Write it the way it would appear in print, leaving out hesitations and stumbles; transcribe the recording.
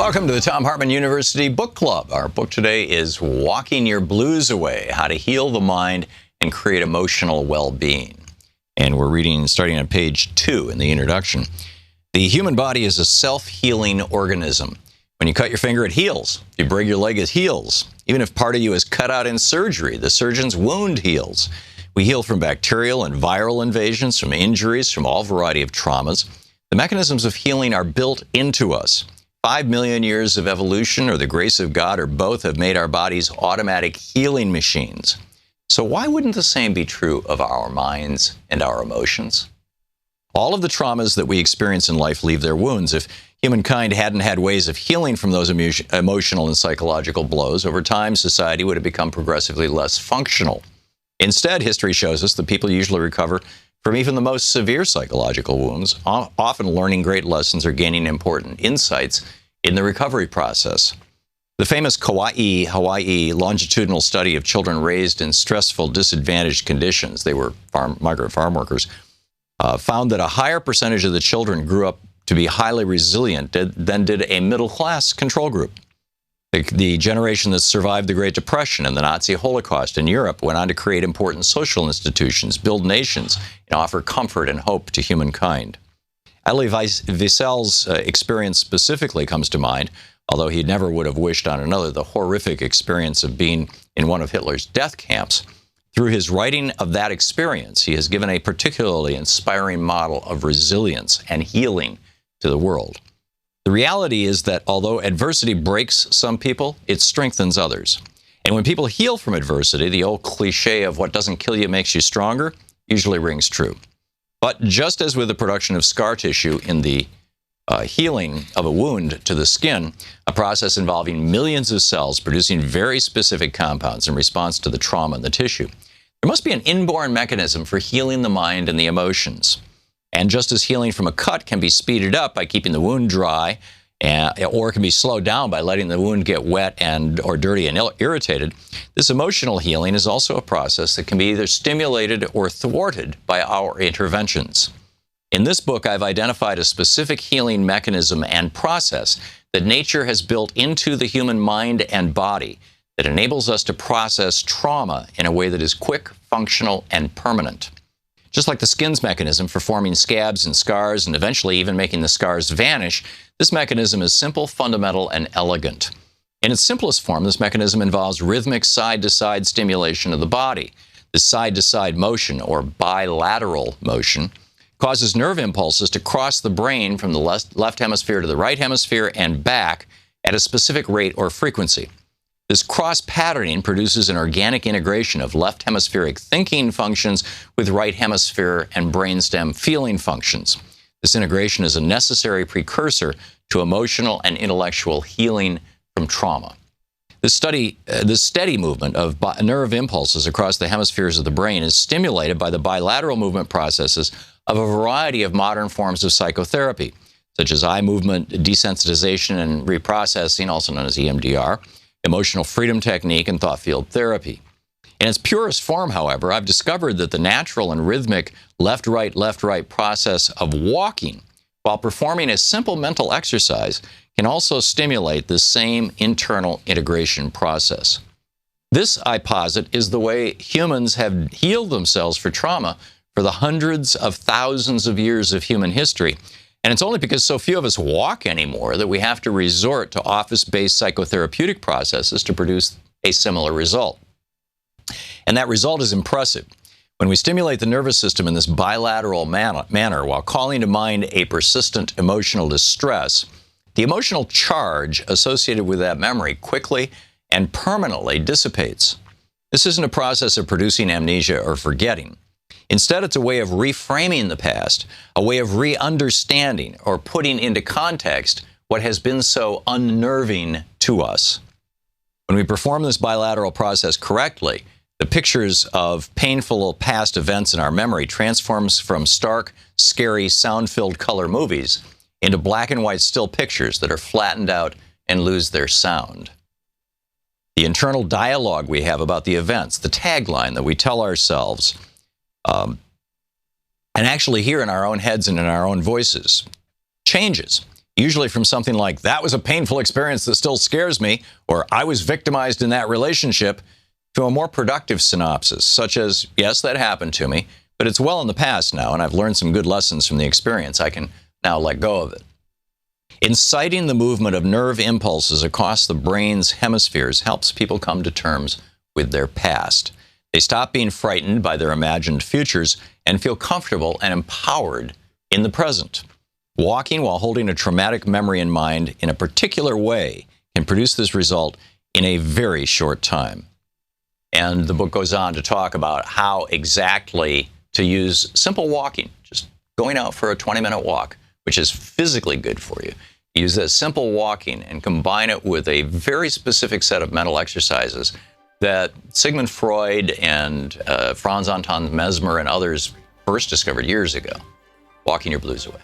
Welcome to the Thom Hartmann University Book Club. Our book today is Walking Your Blues Away, How to Heal the Mind and Create Emotional Well-Being. And we're reading starting on page 2 in the introduction. The human body is a self-healing organism. When you cut your finger, it heals. If you break your leg, it heals. Even if part of you is cut out in surgery, the surgeon's wound heals. We heal from bacterial and viral invasions, from injuries, from all variety of traumas. The mechanisms of healing are built into us. 5 million years of evolution or the grace of God or both have made our bodies automatic healing machines. So why wouldn't the same be true of our minds and our emotions? All of the traumas that we experience in life leave their wounds. If humankind hadn't had ways of healing from those emotional and psychological blows, over time society would have become progressively less functional. Instead, history shows us that people usually recover from even the most severe psychological wounds, often learning great lessons or gaining important insights in the recovery process. The famous Hawaii longitudinal study of children raised in stressful, disadvantaged conditions, they were migrant farm workers, found that a higher percentage of the children grew up to be highly resilient than did a middle-class control group. The generation that survived the Great Depression and the Nazi Holocaust in Europe went on to create important social institutions, build nations, and offer comfort and hope to humankind. Elie Wiesel's experience specifically comes to mind, although he never would have wished on another the horrific experience of being in one of Hitler's death camps. Through his writing of that experience, he has given a particularly inspiring model of resilience and healing to the world. The reality is that although adversity breaks some people, it strengthens others. And when people heal from adversity, the old cliche of what doesn't kill you makes you stronger usually rings true. But just as with the production of scar tissue in the healing of a wound to the skin, a process involving millions of cells producing very specific compounds in response to the trauma in the tissue, there must be an inborn mechanism for healing the mind and the emotions. And just as healing from a cut can be speeded up by keeping the wound dry, or can be slowed down by letting the wound get wet or dirty and irritated, this emotional healing is also a process that can be either stimulated or thwarted by our interventions. In this book, I've identified a specific healing mechanism and process that nature has built into the human mind and body that enables us to process trauma in a way that is quick, functional, and permanent. Just like the skin's mechanism for forming scabs and scars and eventually even making the scars vanish, this mechanism is simple, fundamental, and elegant. In its simplest form, this mechanism involves rhythmic side-to-side stimulation of the body. The side-to-side motion, or bilateral motion, causes nerve impulses to cross the brain from the left hemisphere to the right hemisphere and back at a specific rate or frequency. This cross-patterning produces an organic integration of left hemispheric thinking functions with right hemisphere and brainstem feeling functions. This integration is a necessary precursor to emotional and intellectual healing from trauma. This steady movement of nerve impulses across the hemispheres of the brain is stimulated by the bilateral movement processes of a variety of modern forms of psychotherapy, such as eye movement desensitization and reprocessing, also known as EMDR, emotional freedom technique, and thought field therapy. In its purest form, however, I've discovered that the natural and rhythmic left-right process of walking while performing a simple mental exercise can also stimulate the same internal integration process. This, I posit, is the way humans have healed themselves for trauma for the hundreds of thousands of years of human history. And it's only because so few of us walk anymore that we have to resort to office-based psychotherapeutic processes to produce a similar result. And that result is impressive. When we stimulate the nervous system in this bilateral manner while calling to mind a persistent emotional distress, the emotional charge associated with that memory quickly and permanently dissipates. This isn't a process of producing amnesia or forgetting. Instead, it's a way of reframing the past, a way of re-understanding or putting into context what has been so unnerving to us. When we perform this bilateral process correctly, the pictures of painful past events in our memory transforms from stark, scary, sound-filled color movies into black and white still pictures that are flattened out and lose their sound. The internal dialogue we have about the events, the tagline that we tell ourselves, and actually hear in our own heads and in our own voices, changes. usually from something like, that was a painful experience that still scares me, or I was victimized in that relationship, to a more productive synopsis, such as, yes, that happened to me, but it's well in the past now, and I've learned some good lessons from the experience. I can now let go of it. Inciting the movement of nerve impulses across the brain's hemispheres helps people come to terms with their past. They stop being frightened by their imagined futures and feel comfortable and empowered in the present. Walking while holding a traumatic memory in mind in a particular way can produce this result in a very short time. And the book goes on to talk about how exactly to use simple walking, just going out for a 20-minute walk, which is physically good for you. Use that simple walking and combine it with a very specific set of mental exercises that Sigmund Freud and Franz Anton Mesmer and others first discovered years ago. Walking your blues away.